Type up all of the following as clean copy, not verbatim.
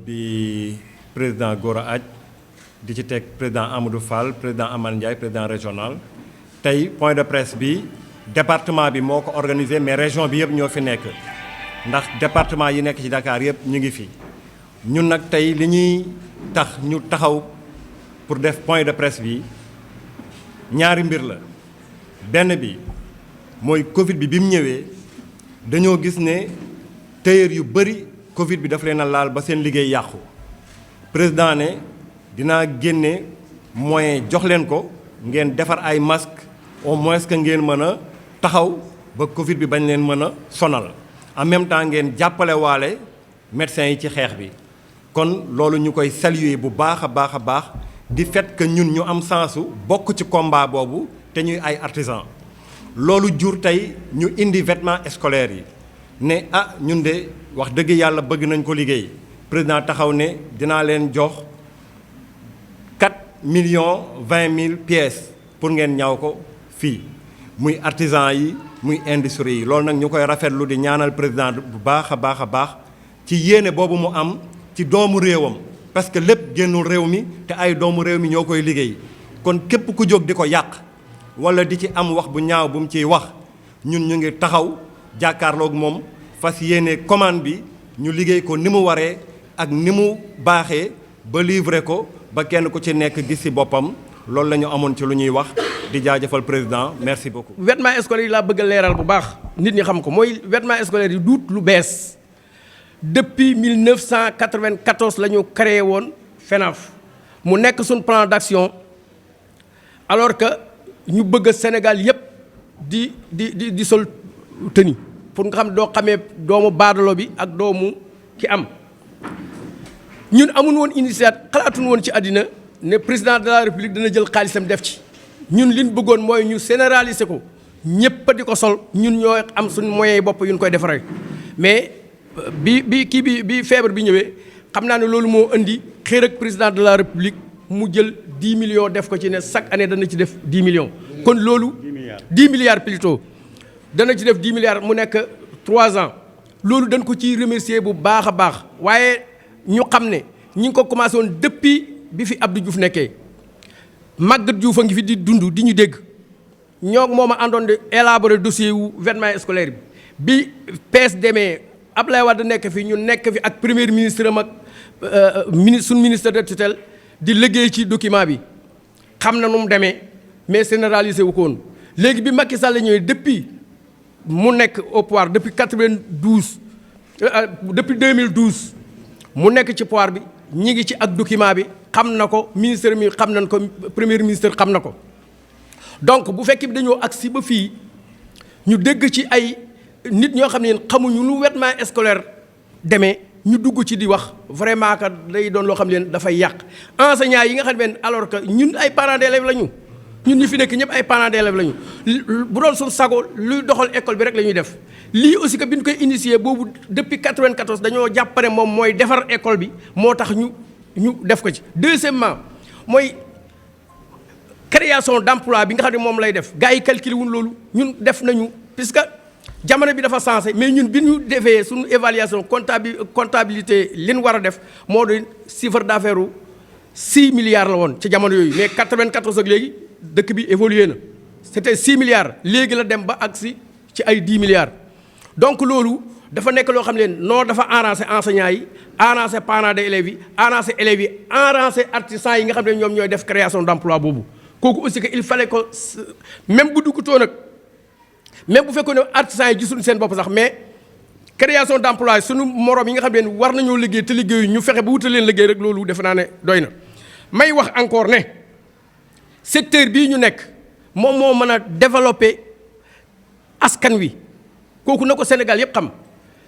bi président Gora Athie di ci teg président Amadou Fall président Amane Ndiaye président régional tey point de presse bi département bi moo ko organisé mais région bi yëpp ñoo fi nekk ndax département yi nekk ci Dakar yëpp ñu ngi fi ñun nag tey li ñuy tax ñu taxaw pour def point de presse bi ñaari mbir la benn bi mooy Covid bi mu ñëwee dañoo gis ne tailleur yu bëri Covid bi daf leen a laal ba seen liggéey yàqu président ne dinaa génne moyen jox leen ko ngeen defar ay masque au moins que ngeen mën a taxaw ba Covid bi bañ leen mën a sonal en même temps ngeen jàppale waale médecins yi ci xeex bi kon loolu ñu koy saluer bu baax a baax a baax di fait que ñun ñu am sensu bokk ci combat boobu te ñuy ay artisans loolu jur tey ñu indi vêtements scolaires yi ne ah ñun de wax dëgg yàlla bëgg nañ ko liggéey président taxaw ne dinaa leen jox 4,20,000 pièces pour ngeen ñaw ko fii muy artisans yi muy industrie yi loolu nag ñu koy rafetlu di ñaanal président bu baax a baax a baax ci yéene boobu mu am ci doomu réewam parce que lépp génnul réew mi te ay doomu réew mi ñoo koy liggéey kon képp ku jóg di ko yàq wala di ci am wax bu ñaaw bu mu ciy wax ñun ñu ngi taxaw jàkkaarloog moom fas yéene commande bi ñu liggéey ko ni mu waree ak ni mu baaxee ba livrer ko ba kenn ku ci nekk gis ci boppam loolu la ñu amoon ci lu ñuy wax di jaajëfal président merci beaucoup. vêtements scolaires yi laa bëgg a leeral bu baax nit ñi xam ko mooy vêtements scolaires yi duut lu bees depuis 1994 la ñu créé woon FENAF mu nekk suñ plan d'action alors que ñu bëgg Sénégal yépp di sol tenue pour nga xam doo xamee doomu baadalo bi ak doomu ki am ñun amuñ woon initiative xalaatuñ woon ci àddina ne président de la république dana jël xaalisam def ci ñun liñ bëggoon mooy ñu généraliser ko ñëpp di ko sol ñun ñoo am suñ moyens yi bopp yu ñu koy defaree mais bi feebar bi ñëwee xam naa ne loolu moo indi xëy ak président de la république mu jël 10 millions def ko ci ne chaque année dana ci def 10 millions. kon loolu 10 milliards plutôt dana ci def 10 milliards mu nekk 3 ans loolu dañ ko ciy remercier bu baax a baax waaye ñu xam ne ñi ngi ko commencé woon depuis bi fi Abdou Diouf nekkee Maguette Diouf a ngi fi di dund di ñu dégg ñoo moom a àndoon di élaborer dossier wu vêtement scolaire bi PS demee Abdoulaye Wade nekk fi ñu nekk fi ak premier ministre am ak suñ ministre de tutelle di liggéey ci document bi xam na nu mu demee mais généralisé wu ko woon léegi bi Macky Sall ñëwee depuis mu nekk au pouvoir depuis 2012 mu nekk ci pouvoir bi ñi ngi ci ak document bi xam na ko ministre mi xam nañ ko premier ministre xam na ko donc bu fekkee dañoo agsi ba fii ñu dégg ci ay nit ñoo xam ne xamuñu lu vêtement scolaire demee ñu dugg ci di wax vraiment que day doon loo xam ne dafay yàq enseignants yi nga xam ne alors que ñun ay parents d'élèves la ñu ñun ñu fi nekk ñëpp ay parents d'élèves la ñu bu doon suñ sago luy doxal école bi rek la ñuy def lii aussi que bi ñu koy initié boobu depuis 94 dañoo jàpp ne moom mooy defar école bi moo tax ñu def ko ci. deuxièmement mooy création d'emploi bi nga xam ne moom lay def gars yi calculé wuñ loolu ñun def nañu puisque jamono bi dafa sensé mais ñun bi ñu defee suñu évaluation comptabilité li ñu war a def moo doon chiffre d'affaires 6 milliards la woon ci jamono yooyu mais 94 ak léegi dëkk bi évolué na c'était 6 milliards léegi la dem ba agsi ci ay 10 milliards donc loolu dafa nekk loo xam ne non dafa arrangé enseignants yi arrangé parents d'élèves yi arrangé élèves yi arrangé artisans yi nga xam ne ñoom ñooy def création d'emploi boobu kooku aussi que il fallait que même bu duggutoo nag même bu fekkoon ne artisans yi gisuñu seen bopp sax mais création d'emploi suñu morom yi nga xam ne war nañoo liggéey te liggéeyu ñu fexe ba wutal leen liggéey rek loolu defe naa ne doy na may wax encore ne secteur bii ñu nekk moom moo mën a développer askan wi kooku na ko Sénégal yëpp xam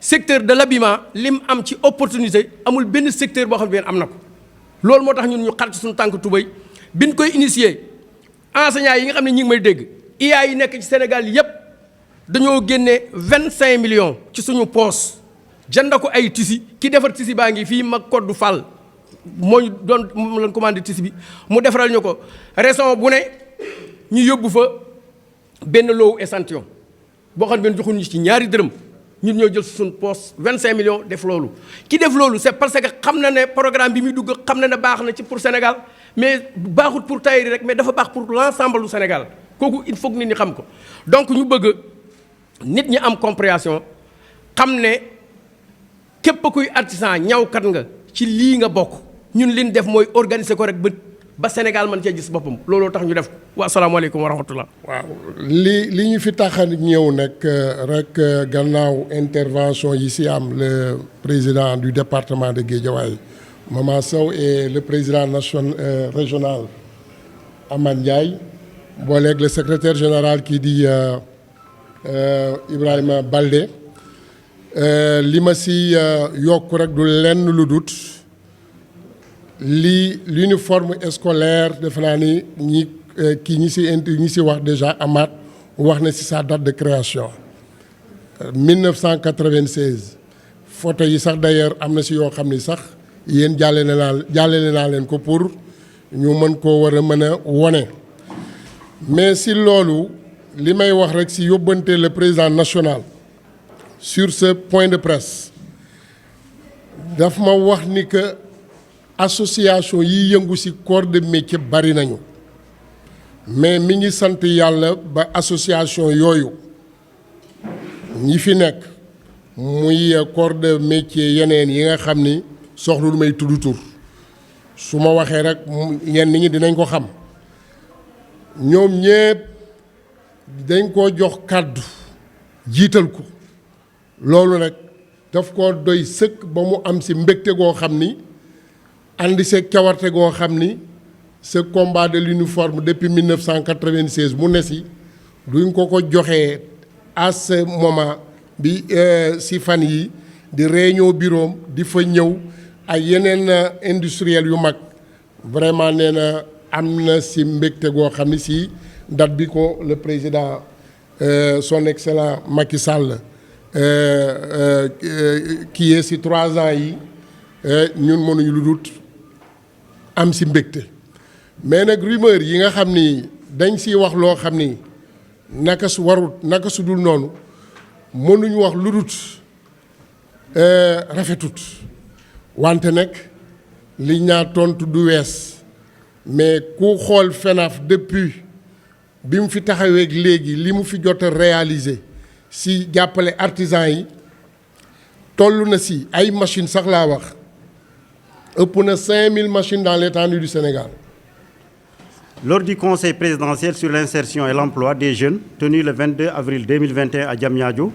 secteur de l'habillement lim am ci opportunité amul benn secteur boo xam ne am na ko loolu moo tax ñun ñu xar ci suñu tànk tubéy biñ koy initier enseignants yi nga xam ne ñi ngi may dégg IA yi nekk ci Sénégal yëpp dañoo génne 25 millions ci suñu poos jënd ko ay tissu ki defar tissu baa ngi fii mag koddu Fall moo ñu doon moom lañ commandé tissu bi mu defaral ñu ko raison bu ne ñu yóbbu fa benn loowu échantillon boo xam ne joxuñu ci ñaari dërëm ñun ñoo jël suñu poste 25 millions def loolu. ki def loolu c'est parce que xam na ne programme bi muy dugg xam na ne baax na ci pour Sénégal mais baaxut pour tailleur rek mais dafa baax pour l'ensemble du Sénégal kooku il faut que nit ñi xam ko. donc ñu bëgg nit ñi am compréhension xam ne képp kuy artisan ñawkat nga ci lii nga bokk ñun liñ def mooy organiser ko rek ba Sénégal mën cee gis boppam looloo tax ñu def ko wa asalaamaaleykum wa rahmatullah. waaw li ñu fi tax a ñëw nag rek gannaaw intervention yi si am le président du département de Guédiawaye Mama Sow et le président national régional Amane Ndiaye booleeg le secrétaire général kii di Ibrahima Baldé li ma si yokk rek du lenn lu dut l'uniforme scolaire defe naa ni ñi si wax déjà Amath wax na si sa date de création 1996 photo yi sax d'ailleurs am na si yoo xam ni sax yéen jàllale naa leen ko pour ñu mën koo war a mën a wone mais si loolu li may wax rek si yóbbante le président national sur ce point de presse daf ma wax ni que association yi yëngu ci corps de métier bari nañu mais mi ngi sant yàlla ba association yooyu ñi fi nekk muy corps de métier yeneen yi nga xam ni soxlu lu may tudd tur su ma waxee rek ñenn ñi dinañ ko xam ñoom ñépp dañ koo jox kàddu jiital ko loolu nag daf ko doy sëkk ba mu am ci mbégte goo xam ni andi see cawarte goo xam ni ce combat de l'uniforme depuis 1996 mu ne si duñ ko joxee à ce moment bi si fan yi di réunion bureau di fa ñëw ay yeneen industriel yu mag vraiment nee na am na si mbégte goo xam ni si date bi ko le président son excellent Macky Sall kii yee si 3 ans yi ñun mënuñu lu dut am si mbégte mais nag rumeur yi nga xam ni dañ siy wax loo xam ni naka su warut naka su dul noonu mënuñu wax lu dut rafetut wante nag li ñaa tontu du wees mais ku xool FENAF depuis bi mu fi taxawee léegi li mu fi jot a réaliser si jàppale artisan yi toll na si ay machines sax laa wax ëpp na 5000 machines dans l'étendue du Sénégal. Lors du conseil présidentiel sur l'insertion et l'emploi des jeunes tenu le 22 avril 2021 à Diamniadio,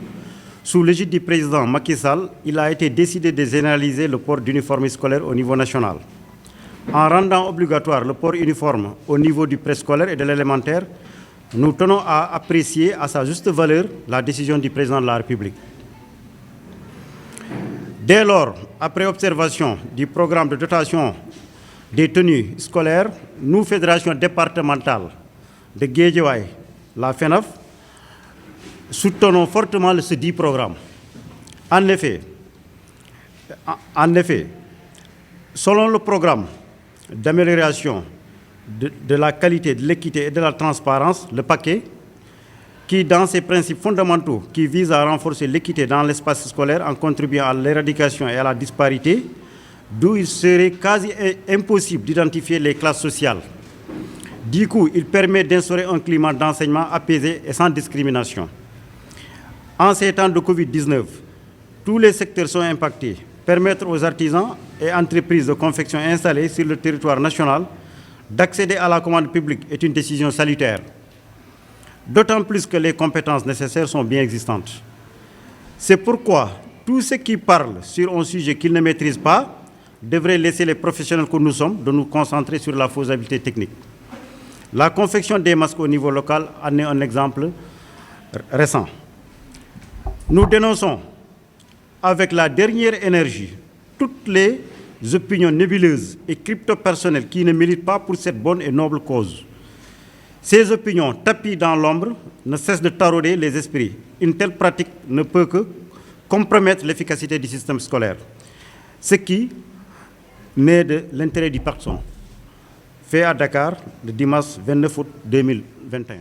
sous l'égide du président Macky Sall, il a été décidé de généraliser le port d'uniforme scolaire au niveau national. En rendant obligatoire le port uniforme au niveau du préscolaire et de l'élémentaire, nous tenons à apprécier à sa juste valeur la décision du président de la République. Dès lors, après observation du programme de dotation des tenues scolaires, nous, fédération départementale de Guédiawaye, la FENAF, soutenons fortement ce dit programme. En effet, selon le programme d'amélioration de la qualité, de l'équité et de la transparence, le paquet, qui, dans ses principes fondamentaux, qui vise à renforcer l'équité dans l'espace scolaire en contribuant à l'éradication et à la disparité, d'où il serait quasi impossible d'identifier les classes sociales. Du coup, il permet d'instaurer un climat d'enseignement apaisé et sans discrimination. En ces temps de Covid-19, tous les secteurs sont impactés. Permettre aux artisans et entreprises de confection installées sur le territoire national d'accéder à la commande publique est une décision salutaire. D'autant plus que les compétences nécessaires sont bien existantes. C'est pourquoi tous ceux qui parlent sur un sujet qu'ils ne maîtrisent pas devraient laisser les professionnels que nous sommes de nous concentrer sur la faisabilité technique. La confection des masques au niveau local en est un exemple récent. Nous dénonçons avec la dernière énergie toutes les opinions nébuleuses et crypto-personnelles qui ne militent pas pour cette bonne et noble cause. Ces opinions tapies dans l'ombre ne cessent de tarauder les esprits. Une telle pratique ne peut que compromettre l'efficacité du système scolaire, ce qui naît de l'intérêt du personne. Fait à Dakar le dimanche 29 août 2021.